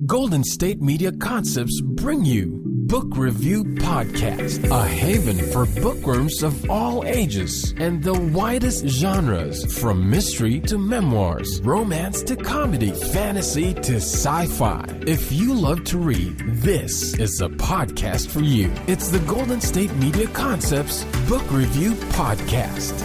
Golden State Media Concepts bring you Book Review Podcast, a haven for bookworms of all ages and the widest genres, from mystery to memoirs, romance to comedy, fantasy to sci-fi. If you love to read, this is a podcast for you. It's the Golden State Media Concepts Book Review Podcast.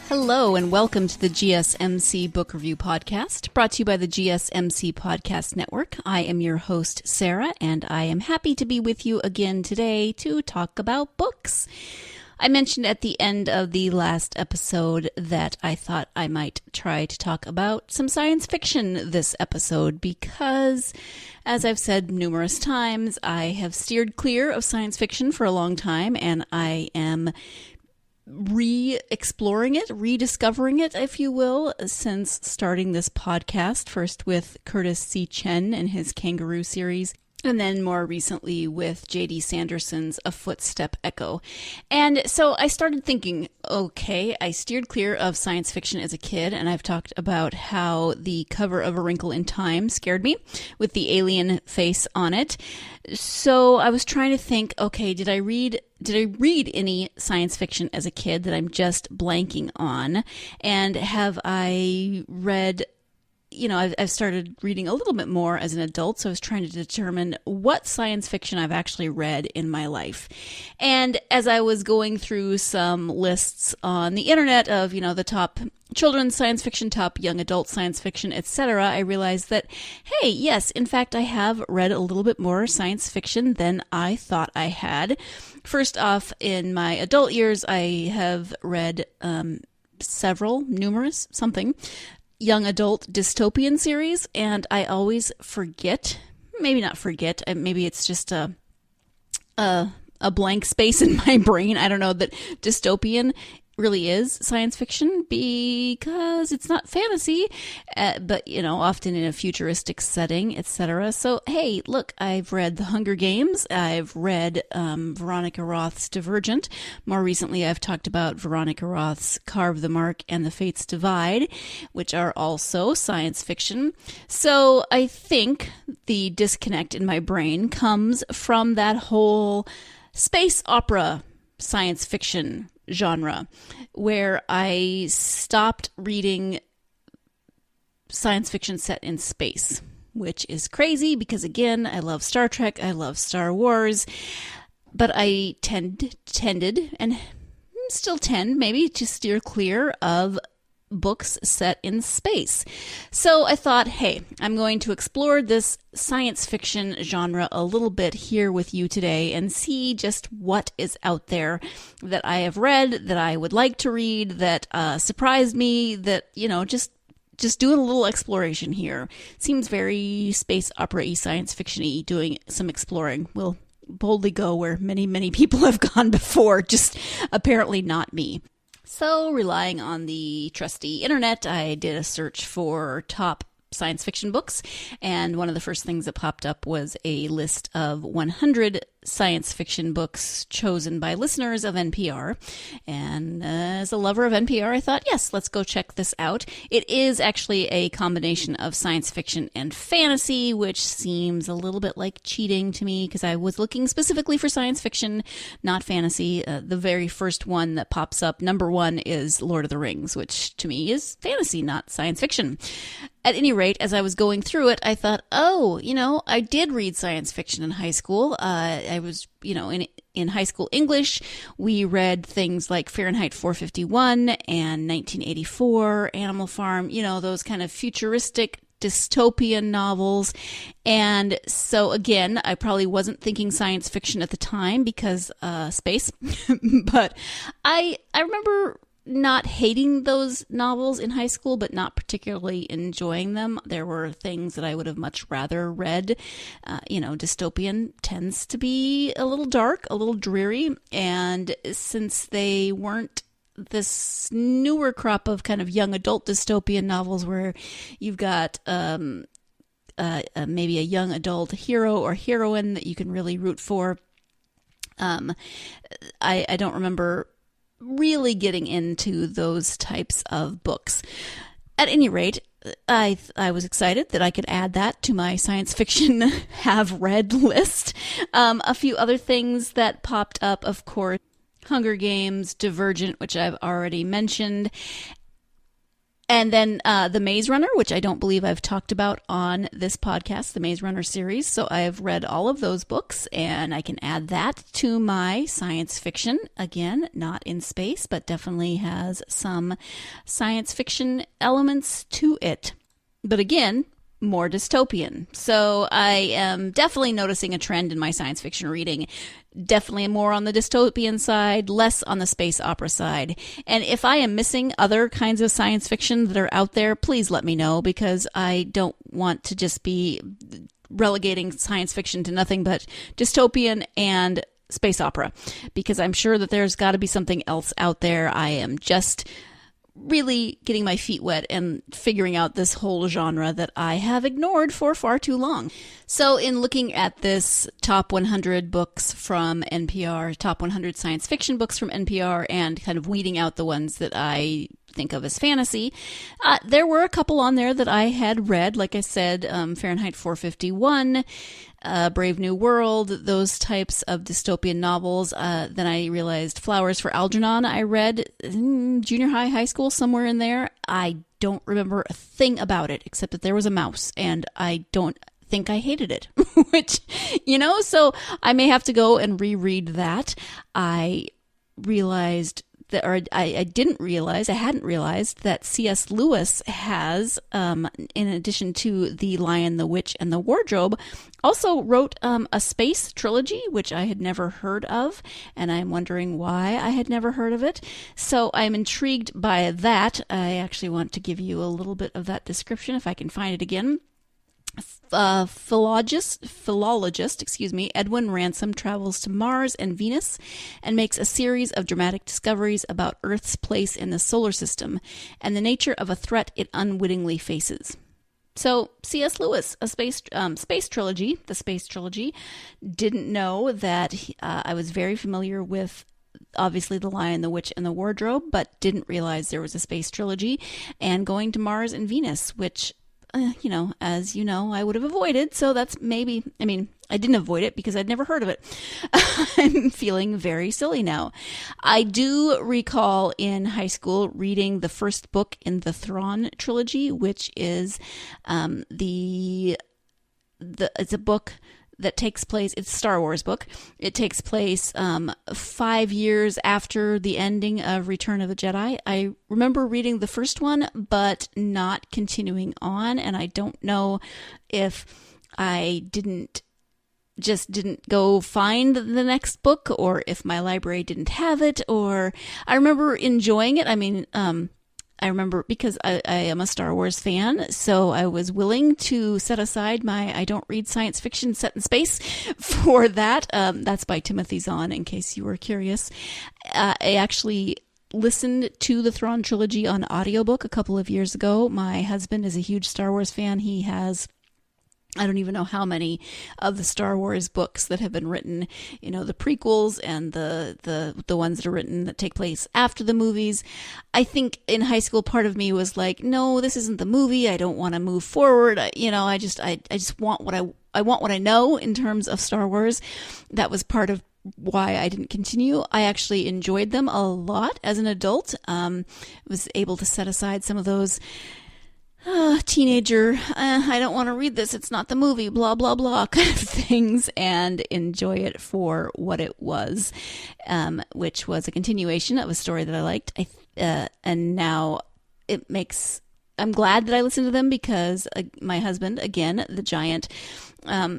Hello and welcome to the GSMC Book Review Podcast, brought to you by the GSMC Podcast Network. I am your host, Sarah, and I am happy to be with you again today to talk about books. I mentioned at the end of the last episode that I thought I might try to talk about some science fiction this episode because, as I've said numerous times, I have steered clear of science fiction for a long time, and I am re-exploring it, rediscovering it, if you will, since starting this podcast, first with Curtis C. Chen and his Kangaroo series, and then more recently with J.D. Sanderson's A Footstep Echo. And so I started thinking, okay, I steered clear of science fiction as a kid, and I've talked about how the cover of A Wrinkle in Time scared me with the alien face on it. So I was trying to think, okay, did I read any science fiction as a kid that I'm just blanking on? And have I read, I've started reading a little bit more as an adult, so I was trying to determine what science fiction I've actually read in my life. And as I was going through some lists on the internet of, the top children's science fiction, top young adult science fiction, etc., I realized that, hey, yes, in fact, I have read a little bit more science fiction than I thought I had. First off, in my adult years, I have read numerous young adult dystopian series, and I always forget, maybe not forget, maybe it's just a blank space in my brain. I don't know that dystopian really is science fiction because it's not fantasy, but often in a futuristic setting, etc. So hey, look, I've read The Hunger Games, I've read Veronica Roth's Divergent. More recently, I've talked about Veronica Roth's Carve the Mark and The Fates Divide, which are also science fiction. So I think the disconnect in my brain comes from that whole space opera science fiction genre, where I stopped reading science fiction set in space, which is crazy because, again, I love Star Trek, I love Star Wars, but I tended and still tend maybe to steer clear of books set in space. So I thought, hey, I'm going to explore this science fiction genre a little bit here with you today and see just what is out there that I have read, that I would like to read, that surprised me, that, just doing a little exploration here. Seems very space opera-y, science fiction-y, doing some exploring. We'll boldly go where many, many people have gone before, just apparently not me. So, relying on the trusty internet, I did a search for top science fiction books, and one of the first things that popped up was a list of 100 science fiction books chosen by listeners of NPR. And as a lover of NPR, I thought, yes, let's go check this out. It is actually a combination of science fiction and fantasy, which seems a little bit like cheating to me because I was looking specifically for science fiction, not fantasy. The very first one that pops up, number one, is Lord of the Rings, which to me is fantasy, not science fiction. At any rate, as I was going through it, I thought, I did read science fiction in high school. I was, in high school English, we read things like Fahrenheit 451 and 1984, Animal Farm, those kind of futuristic dystopian novels. And so again, I probably wasn't thinking science fiction at the time because space, but I remember not hating those novels in high school, but not particularly enjoying them. There were things that I would have much rather read. Dystopian tends to be a little dark, a little dreary, and since they weren't this newer crop of kind of young adult dystopian novels where you've got maybe a young adult hero or heroine that you can really root for, I don't remember really getting into those types of books. At any rate, I was excited that I could add that to my science fiction have read list. A few other things that popped up, of course, Hunger Games, Divergent, which I've already mentioned, and then The Maze Runner, which I don't believe I've talked about on this podcast, the Maze Runner series. So I've read all of those books, and I can add that to my science fiction. Again, not in space, but definitely has some science fiction elements to it. But again, more dystopian. So I am definitely noticing a trend in my science fiction reading. Definitely more on the dystopian side, less on the space opera side. And if I am missing other kinds of science fiction that are out there, please let me know, because I don't want to just be relegating science fiction to nothing but dystopian and space opera, because I'm sure that there's got to be something else out there. I am just really getting my feet wet and figuring out this whole genre that I have ignored for far too long. So in looking at this top 100 books from NPR, top 100 science fiction books from NPR, and kind of weeding out the ones that I think of as fantasy, there were a couple on there that I had read. Like I said, Fahrenheit 451, Brave New World, those types of dystopian novels. Then I realized Flowers for Algernon I read in junior high, high school, somewhere in there. I don't remember a thing about it except that there was a mouse, and I don't think I hated it, which, so I may have to go and reread that. I realized that, or I hadn't realized that C.S. Lewis has, in addition to The Lion, the Witch, and the Wardrobe, also wrote a space trilogy, which I had never heard of, and I'm wondering why I had never heard of it. So I'm intrigued by that. I actually want to give you a little bit of that description if I can find it again. Philologist, Edwin Ransom travels to Mars and Venus and makes a series of dramatic discoveries about Earth's place in the solar system and the nature of a threat it unwittingly faces. So C.S. Lewis, a space trilogy, the space trilogy. Didn't know that I was very familiar with, obviously, The Lion, the Witch, and the Wardrobe, but didn't realize there was a space trilogy, and going to Mars and Venus, which, as you know, I would have avoided. So that's I didn't avoid it because I'd never heard of it. I'm feeling very silly now. I do recall in high school reading the first book in the Thrawn trilogy, which is it's a book that takes place, it's a Star Wars book. It takes place 5 years after the ending of Return of the Jedi. I remember reading the first one, but not continuing on. And I don't know if I didn't go find the next book, or if my library didn't have it, or I remember enjoying it. I remember because I am a Star Wars fan, so I was willing to set aside my I don't read science fiction set in space for that. That's by Timothy Zahn, in case you were curious. I actually listened to the Thrawn trilogy on audiobook a couple of years ago. My husband is a huge Star Wars fan. He has, I don't even know how many of the Star Wars books that have been written, the prequels and the ones that are written that take place after the movies. I think in high school, part of me was like, no, this isn't the movie. I don't want to move forward. I just want what I want what I know in terms of Star Wars. That was part of why I didn't continue. I actually enjoyed them a lot as an adult. Was able to set aside some of those teenager, I don't want to read this, it's not the movie, blah, blah, blah kind of things, and enjoy it for what it was, which was a continuation of a story that I liked. And now it makes I'm glad that I listened to them because my husband, again, the giant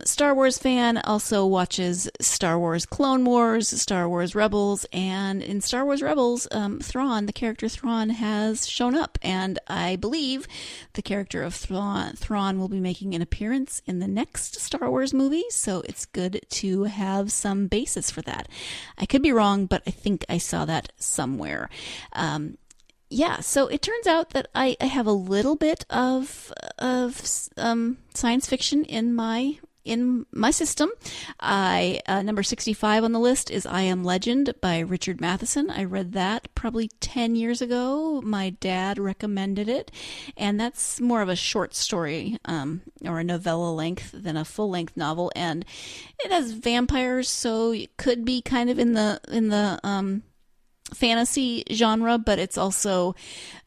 Star Wars fan, also watches Star Wars Clone Wars, Star Wars Rebels, and in Star Wars Rebels, Thrawn, the character Thrawn, has shown up, and I believe the character of Thrawn will be making an appearance in the next Star Wars movie, so it's good to have some basis for that. I could be wrong, but I think I saw that somewhere. So it turns out that I have a little bit of science fiction in my system. Number 65 on the list is I Am Legend by Richard Matheson. I read that probably 10 years ago. My dad recommended it, and that's more of a short story or a novella length than a full-length novel, and it has vampires, so it could be kind of in the fantasy genre, but it's also,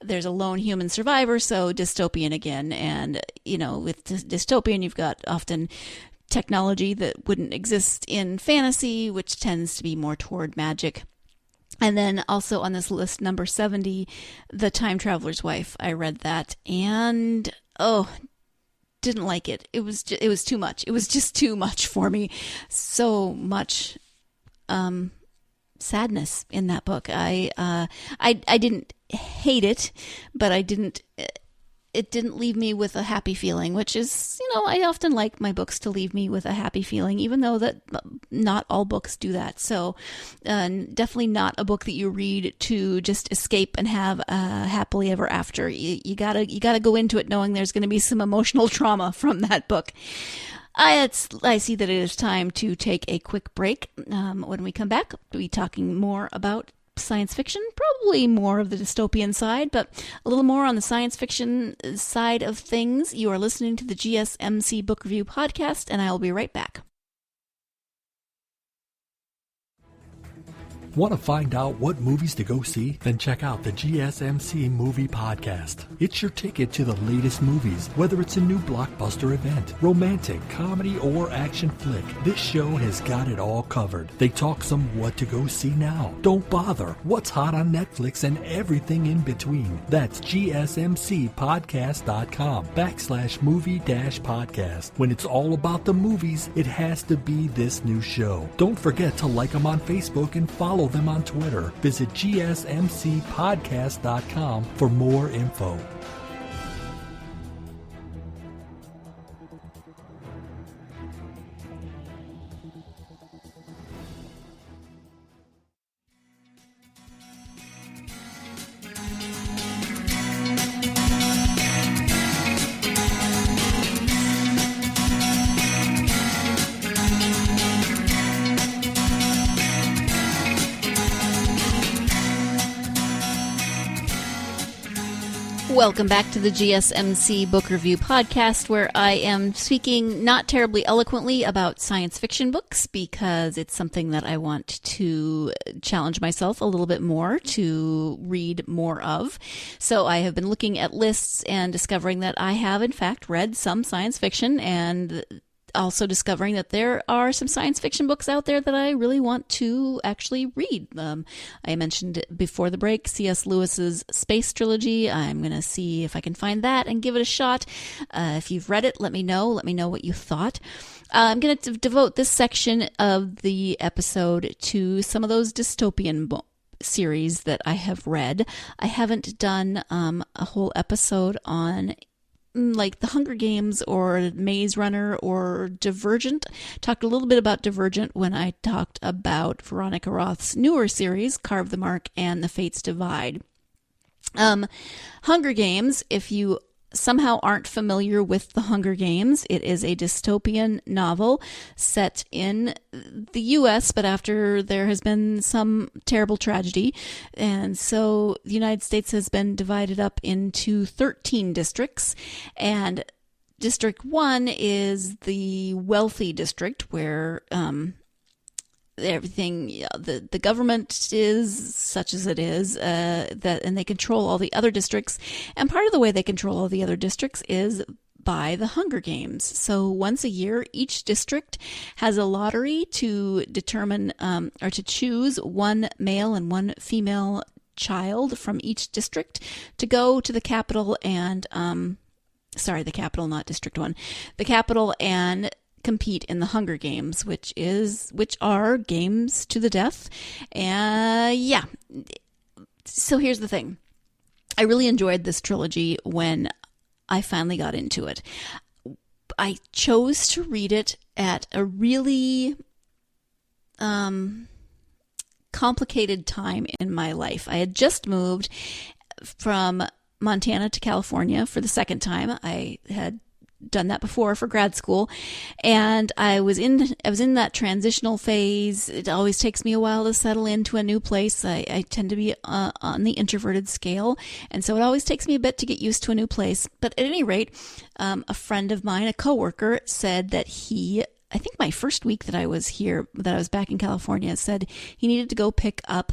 there's a lone human survivor, so dystopian again. And with dystopian, you've got often technology that wouldn't exist in fantasy, which tends to be more toward magic. And then also on this list, number 70, The Time Traveler's Wife. I read that and didn't like it. It was too much. It was just too much for me. So much sadness in that book. I didn't hate it, but it didn't leave me with a happy feeling, which is, I often like my books to leave me with a happy feeling, even though that not all books do that. So definitely not a book that you read to just escape and have a happily ever after. You gotta go into it knowing there's going to be some emotional trauma from that book. I see that it is time to take a quick break. When we come back, we'll be talking more about science fiction, probably more of the dystopian side, but a little more on the science fiction side of things. You are listening to the GSMC Book Review Podcast, and I will be right back. Want to find out what movies to go see? Then check out the GSMC Movie Podcast. It's your ticket to the latest movies, whether it's a new blockbuster event, romantic, comedy, or action flick. This show has got it all covered. They talk some what to go see now. Don't bother. What's hot on Netflix and everything in between. That's gsmcpodcast.com/movie-podcast. When it's all about the movies, it has to be this new show. Don't forget to like them on Facebook and follow them on Twitter. Visit gsmcpodcast.com for more info. Welcome back to the GSMC Book Review Podcast, where I am speaking not terribly eloquently about science fiction books because it's something that I want to challenge myself a little bit more to read more of. So I have been looking at lists and discovering that I have, in fact, read some science fiction, and also discovering that there are some science fiction books out there that I really want to actually read. I mentioned before the break C.S. Lewis's Space Trilogy. I'm going to see if I can find that and give it a shot. If you've read it, let me know. Let me know what you thought. I'm going to devote this section of the episode to some of those dystopian series that I have read. I haven't done a whole episode on like The Hunger Games or Maze Runner or Divergent. Talked a little bit about Divergent when I talked about Veronica Roth's newer series, Carve the Mark and The Fates Divide. Hunger Games, if you somehow aren't familiar with The Hunger Games, it is a dystopian novel set in the U.S., but after there has been some terrible tragedy. And so the United States has been divided up into 13 districts. And District 1 is the wealthy district where everything, the government is such as it is, and they control all the other districts. And part of the way they control all the other districts is by the Hunger Games. So once a year, each district has a lottery to determine or to choose one male and one female child from each district to go to the capital and, the capital, not District 1, the capital and compete in the Hunger Games, which are games to the death. Yeah. So here's the thing. I really enjoyed this trilogy when I finally got into it. I chose to read it at a really complicated time in my life. I had just moved from Montana to California for the second time. I had done that before for grad school, and I was in that transitional phase. It always takes me a while to settle into a new place. I tend to be on the introverted scale, and so it always takes me a bit to get used to a new place. But at any rate, a friend of mine, a coworker, said that I think my first week that I was here, that I was back in California, said he needed to go pick up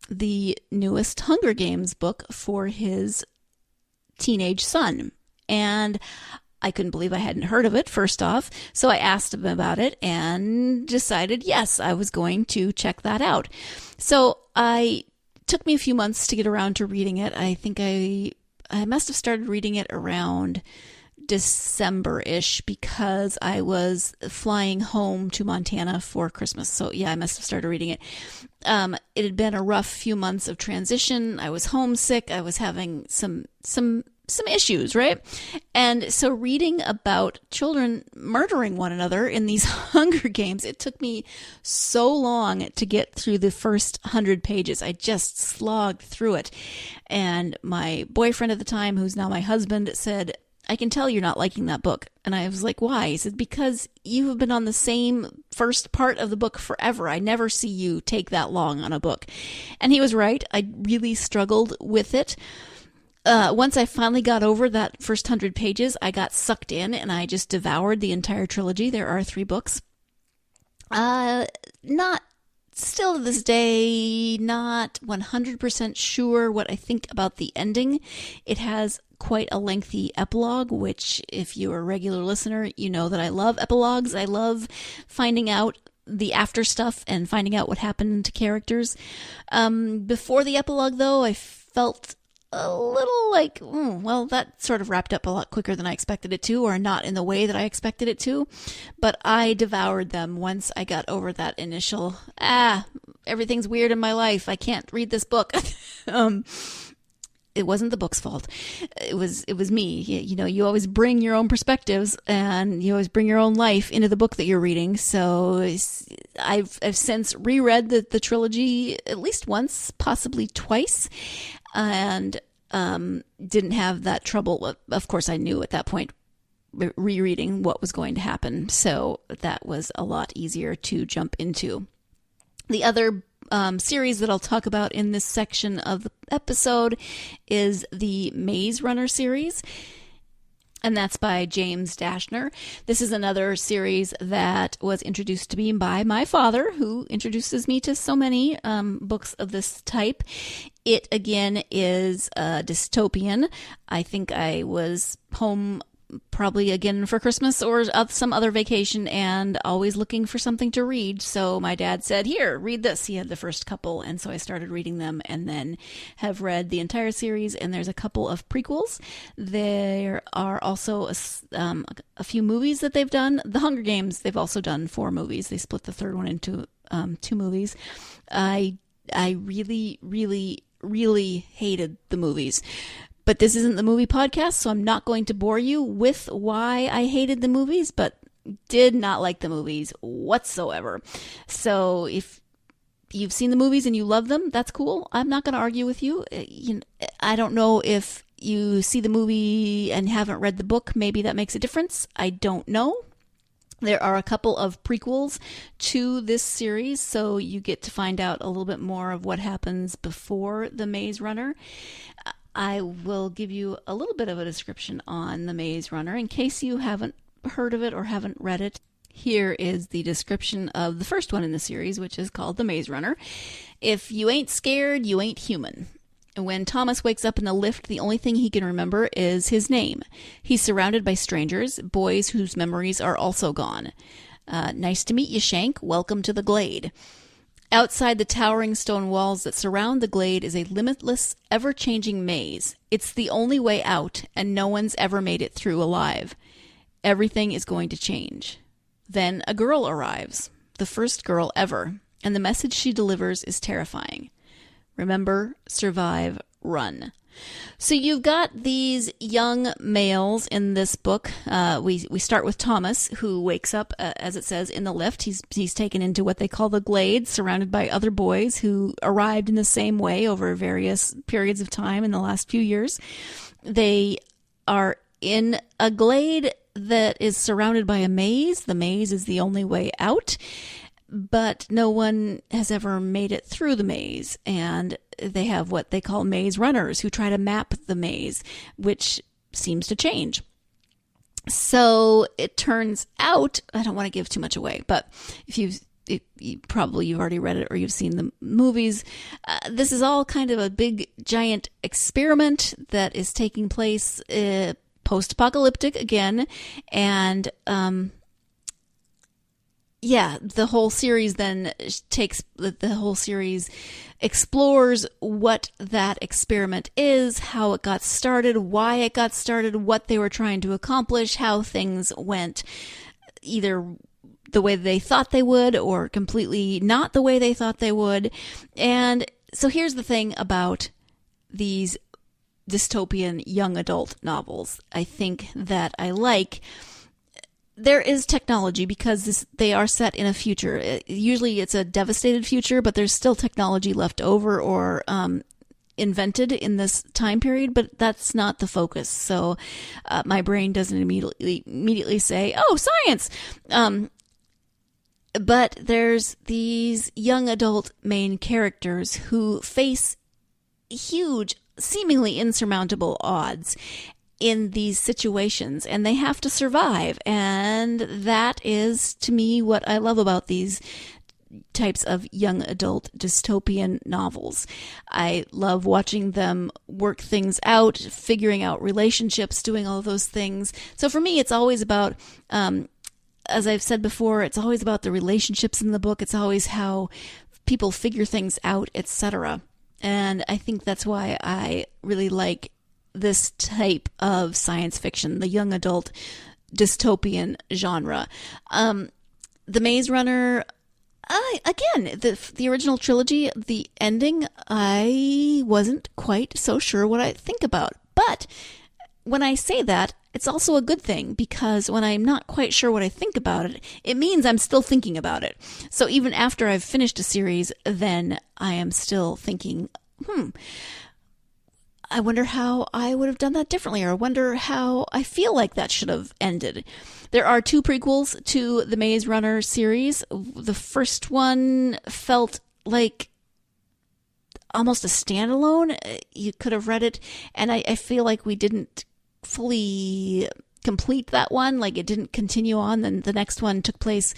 the newest Hunger Games book for his teenage son. And I couldn't believe I hadn't heard of it, first off. So I asked him about it and decided, yes, I was going to check that out. So it took me a few months to get around to reading it. I think I must have started reading it around December-ish because I was flying home to Montana for Christmas. So yeah, I must have started reading it. It had been a rough few months of transition. I was homesick. I was having some issues, right? And so reading about children murdering one another in these Hunger Games, it took me so long to get through the first 100 pages. I just slogged through it. And my boyfriend at the time, who's now my husband, said, I can tell you're not liking that book. And I was like, why? He said, because you have been on the same first part of the book forever. I never see you take that long on a book. And he was right. I really struggled with it. Once I finally got over that first 100 pages, I got sucked in and I just devoured the entire trilogy. There are 3 books. Still to this day, not 100% sure what I think about the ending. It has quite a lengthy epilogue, which if you're a regular listener, you know that I love epilogues. I love finding out the after stuff and finding out what happened to characters. Before the epilogue, though, I felt a little like, well, that sort of wrapped up a lot quicker than I expected it to, or not in the way that I expected it to. But I devoured them once I got over that initial, everything's weird in my life, I can't read this book. It wasn't the book's fault. It was me. You know, you always bring your own perspectives and you always bring your own life into the book that you're reading. So I've since reread the trilogy at least once, possibly twice, and didn't have that trouble. Of course, I knew at that point rereading what was going to happen. So that was a lot easier to jump into. The other series that I'll talk about in this section of the episode is the Maze Runner series, and that's by James Dashner. This is another series that was introduced to me by my father, who introduces me to so many books of this type. It, again, is dystopian. I think I was home probably again for Christmas or some other vacation and always looking for something to read. So my dad said, here, read this. He had the first couple. And so I started reading them and then have read the entire series. And there's a couple of prequels. There are also a few movies that they've done. The Hunger Games, they've also done 4 movies. They split the third one into 2 movies. I really, really, really hated the movies. But this isn't the movie podcast, so I'm not going to bore you with why I hated the movies, but did not like the movies whatsoever. So if you've seen the movies and you love them, that's cool. I'm not going to argue with you. I don't know if you see the movie and haven't read the book. Maybe that makes a difference. I don't know. There are a couple of prequels to this series, so you get to find out a little bit more of what happens before the Maze Runner. I will give you a little bit of a description on the Maze Runner in case you haven't heard of it or haven't read it. Here is the description of the first one in the series, which is called The Maze Runner. If you ain't scared, you ain't human. When Thomas wakes up in the lift, the only thing he can remember is his name. He's surrounded by strangers, boys whose memories are also gone. Nice to meet you, Shank. Welcome to the Glade. Outside the towering stone walls that surround the glade is a limitless, ever-changing maze. It's the only way out, and no one's ever made it through alive. Everything is going to change. Then a girl arrives, the first girl ever, and the message she delivers is terrifying. Remember, survive, run. So you've got these young males in this book. We start with Thomas, who wakes up, as it says, in the lift. He's taken into what they call the glade, surrounded by other boys who arrived in the same way over various periods of time in the last few years. They are in a glade that is surrounded by a maze. The maze is the only way out, but no one has ever made it through the maze, and they have what they call maze runners who try to map the maze, which seems to change. So it turns out, I don't want to give too much away, but if you've already read it or you've seen the movies, this is all kind of a big giant experiment that is taking place post-apocalyptic again, and the whole series explores what that experiment is, how it got started, why it got started, what they were trying to accomplish, how things went either the way they thought they would or completely not the way they thought they would. And so here's the thing about these dystopian young adult novels I think that I like. There is technology because they are set in a future. Usually it's a devastated future, but there's still technology left over or invented in this time period, but that's not the focus. So my brain doesn't immediately say, oh, science! But there's these young adult main characters who face huge, seemingly insurmountable odds in these situations, and they have to survive. And that is, to me, what I love about these types of young adult dystopian novels. I love watching them work things out, figuring out relationships, doing all of those things. So for me, it's always about, as I've said before, it's always about the relationships in the book. It's always how people figure things out, etc. And I think that's why I really like this type of science fiction, the young adult dystopian genre. The Maze Runner, again, the original trilogy, the ending, I wasn't quite so sure what I think about. But when I say that, it's also a good thing, because when I'm not quite sure what I think about it, it means I'm still thinking about it. So even after I've finished a series, then I am still thinking, I wonder how I would have done that differently, or I wonder how I feel like that should have ended. There are 2 prequels to the Maze Runner series. The first one felt like almost a standalone. You could have read it, and I feel like we didn't fully complete that one. Like, it didn't continue on. Then the next one took place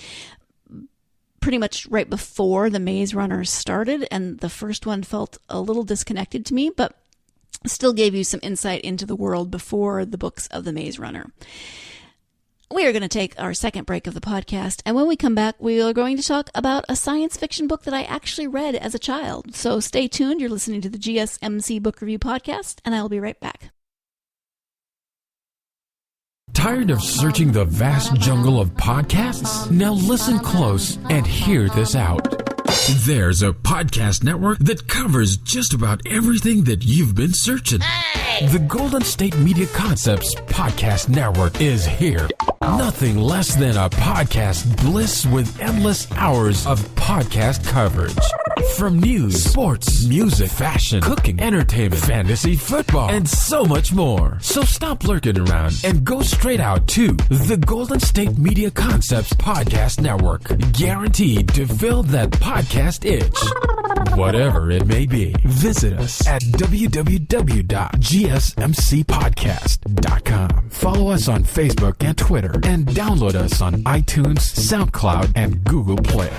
pretty much right before the Maze Runner started, and the first one felt a little disconnected to me, but still gave you some insight into the world before the books of the Maze Runner. We are going to take our second break of the podcast, and when we come back, we are going to talk about a science fiction book that I actually read as a child. So stay tuned. You're listening to the GSMC Book Review Podcast, and I will be right back. Tired of searching the vast jungle of podcasts? Now listen close and hear this out. There's a podcast network that covers just about everything that you've been searching. Hey! The Golden State Media Concepts Podcast Network is here. Nothing less than a podcast bliss with endless hours of podcast coverage. From news, sports, music, fashion, cooking, entertainment, fantasy, football, and so much more. So stop lurking around and go straight out to the Golden State Media Concepts Podcast Network. Guaranteed to fill that podcast itch. Whatever it may be. Visit us at www.gsmcpodcast.com. Follow us on Facebook and Twitter, and download us on iTunes, SoundCloud, and Google Play.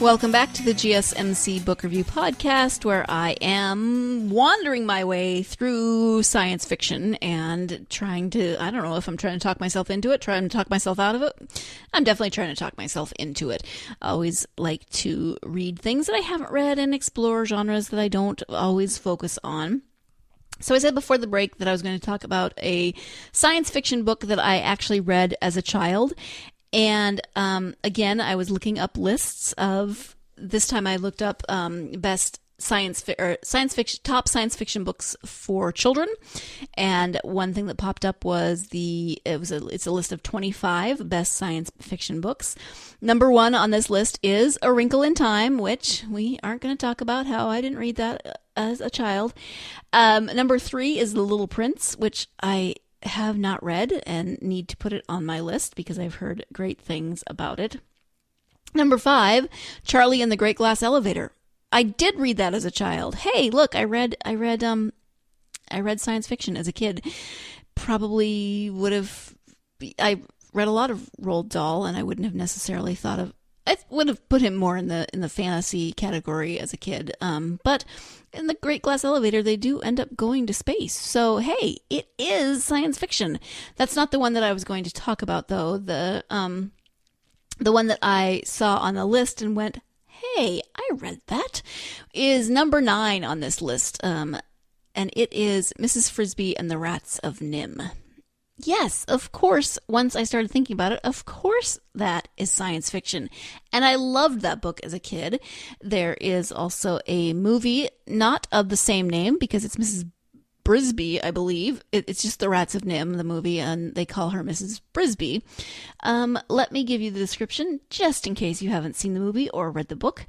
Welcome back to the GSMC Book Review Podcast, where I am wandering my way through science fiction and trying to, I don't know if I'm trying to talk myself into it, trying to talk myself out of it. I'm definitely trying to talk myself into it. I always like to read things that I haven't read and explore genres that I don't always focus on. So I said before the break that I was going to talk about a science fiction book that I actually read as a child. And again, I was looking up lists of, this time I looked up best top science fiction books for children. And one thing that popped up was it's a list of 25 best science fiction books. Number 1 on this list is A Wrinkle in Time, which we aren't going to talk about how I didn't read that as a child. Number 3 is The Little Prince, which I have not read and need to put it on my list because I've heard great things about it. Number 5, Charlie and the Great Glass Elevator. I did read that as a child. Hey, look, I read science fiction as a kid. I read a lot of Roald Dahl, and I wouldn't have necessarily I would have put him more in the fantasy category as a kid. But in the Great Glass Elevator, they do end up going to space. So, hey, it is science fiction. That's not the one that I was going to talk about, though. The one that I saw on the list and went, hey, I read that, is number 9 on this list. And it is Mrs. Frisby and the Rats of Nim. Yes, of course, once I started thinking about it, of course that is science fiction. And I loved that book as a kid. There is also a movie, not of the same name, because it's Mrs. Brisby, I believe. It's just The Rats of Nim, the movie, and they call her Mrs. Brisby. Let me give you the description, just in case you haven't seen the movie or read the book.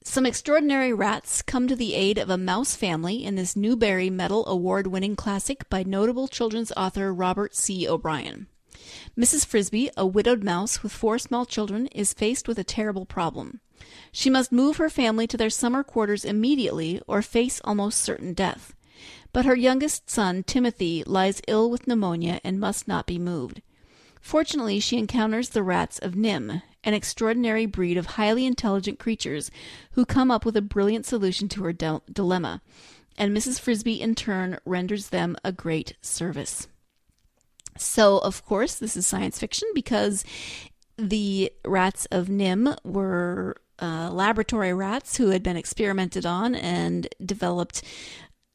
Some extraordinary rats come to the aid of a mouse family in this Newbery Medal award-winning classic by notable children's author Robert C. O'Brien. Mrs. Frisby, a widowed mouse with 4 small children, is faced with a terrible problem. She must move her family to their summer quarters immediately or face almost certain death. But her youngest son, Timothy, lies ill with pneumonia and must not be moved. Fortunately, she encounters the Rats of Nim, an extraordinary breed of highly intelligent creatures who come up with a brilliant solution to her dilemma, and Mrs. Frisby in turn renders them a great service. So, of course, this is science fiction because the Rats of Nim were laboratory rats who had been experimented on and developed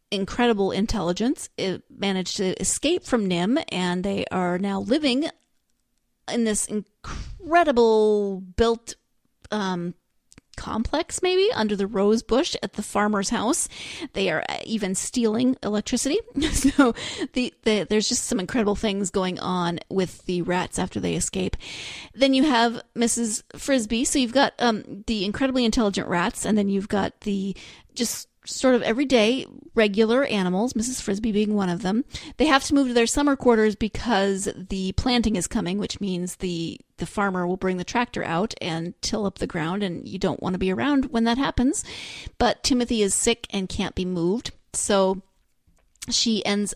incredible intelligence. It managed to escape from Nim, and they are now living in this incredible built complex, maybe, under the rose bush at the farmer's house. They are even stealing electricity. So there's just some incredible things going on with the rats after they escape. Then you have Mrs. Frisby. So you've got the incredibly intelligent rats, and then you've got the just sort of everyday regular animals, Mrs. Frisby being one of them. They have to move to their summer quarters because the planting is coming, which means the farmer will bring the tractor out and till up the ground, and you don't want to be around when that happens. But Timothy is sick and can't be moved, so she is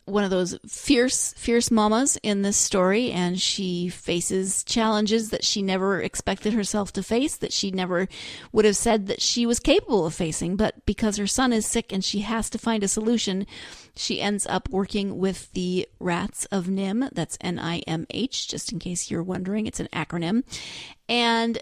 one of those fierce mamas in this story, and she faces challenges that she never expected herself to face, that she never would have said that she was capable of facing. But because her son is sick and she has to find a solution, she ends up working with the Rats of Nim. That's NIMH, just in case you're wondering. It's an acronym. And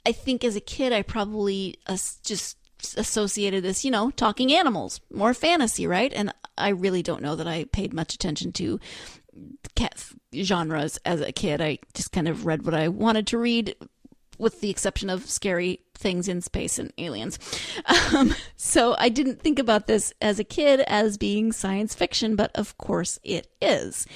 I think as a kid, I probably just associated this, talking animals, more fantasy, right? And I really don't know that I paid much attention to cat genres as a kid. I just kind of read what I wanted to read, with the exception of scary things in space and aliens. So I didn't think about this as a kid as being science fiction, but of course it is.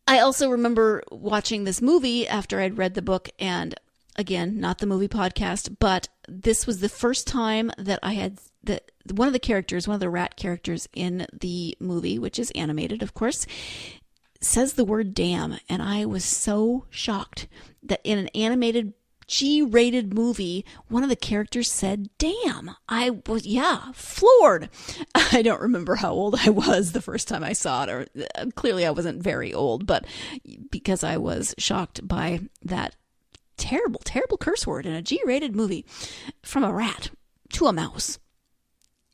I also remember watching this movie after I'd read the book, and again, not the movie podcast, but this was the first time that I had one of the rat characters in the movie, which is animated, of course, says the word damn. And I was so shocked that in an animated G-rated movie, one of the characters said damn. I was, floored. I don't remember how old I was the first time I saw it, or clearly I wasn't very old, but because I was shocked by that terrible, terrible curse word in a G-rated movie from a rat to a mouse.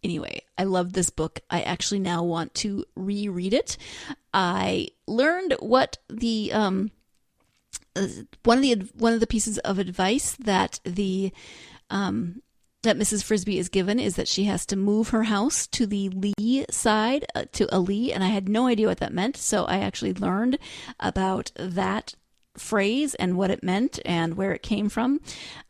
Anyway, I love this book. I actually now want to reread it. I learned what the one of the pieces of advice that that Mrs. Frisbee is given is that she has to move her house to the lee side, to a lee, and I had no idea what that meant, so I actually learned about that phrase and what it meant and where it came from.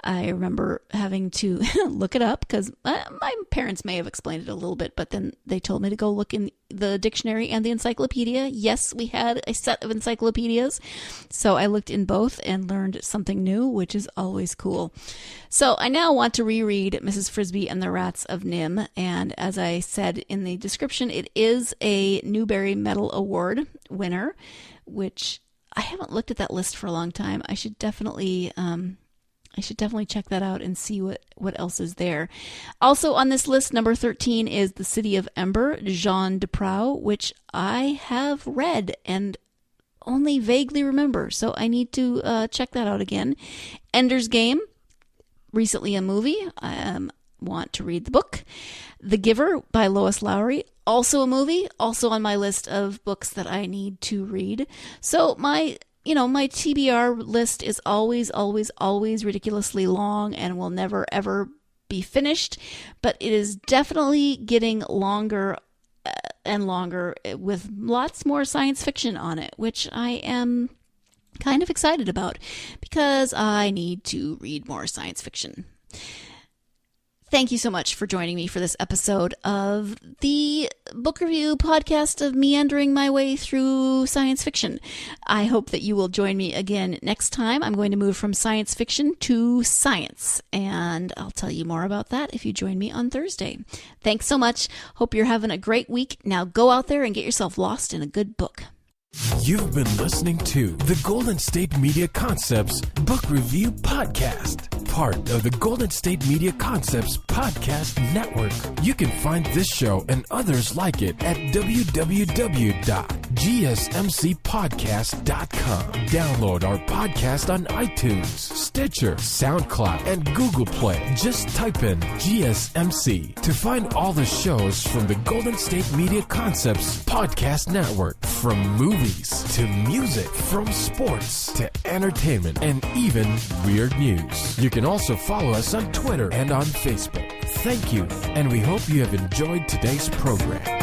I remember having to look it up because my parents may have explained it a little bit, but then they told me to go look in the dictionary and the encyclopedia. Yes, we had a set of encyclopedias, so I looked in both and learned something new, which is always cool. So I now want to reread Mrs. Frisbee and the Rats of Nim, and as I said in the description, it is a Newbery Medal Award winner, which I haven't looked at that list for a long time. I should definitely check that out and see what else is there. Also on this list, number 13 is The City of Ember, Jean Duprat, which I have read and only vaguely remember, so I need to check that out again. Ender's Game, recently a movie. I want to read the book. The Giver by Lois Lowry, also a movie, also on my list of books that I need to read. So my TBR list is always, always, always ridiculously long and will never, ever be finished. But it is definitely getting longer and longer with lots more science fiction on it, which I am kind of excited about because I need to read more science fiction. Thank you so much for joining me for this episode of the book review podcast of meandering my way through science fiction. I hope that you will join me again next time. I'm going to move from science fiction to science, and I'll tell you more about that if you join me on Thursday. Thanks so much. Hope you're having a great week. Now go out there and get yourself lost in a good book. You've been listening to the Golden State Media Concepts Book Review Podcast, part of the Golden State Media Concepts Podcast Network. You can find this show and others like it at www.gsmcpodcast.com. Download our podcast on iTunes, Stitcher, SoundCloud, and Google Play. Just type in GSMC to find all the shows from the Golden State Media Concepts Podcast Network, from movies to music, from sports to entertainment, and even weird news. You can also follow us on Twitter and on Facebook. Thank you, and we hope you have enjoyed today's program.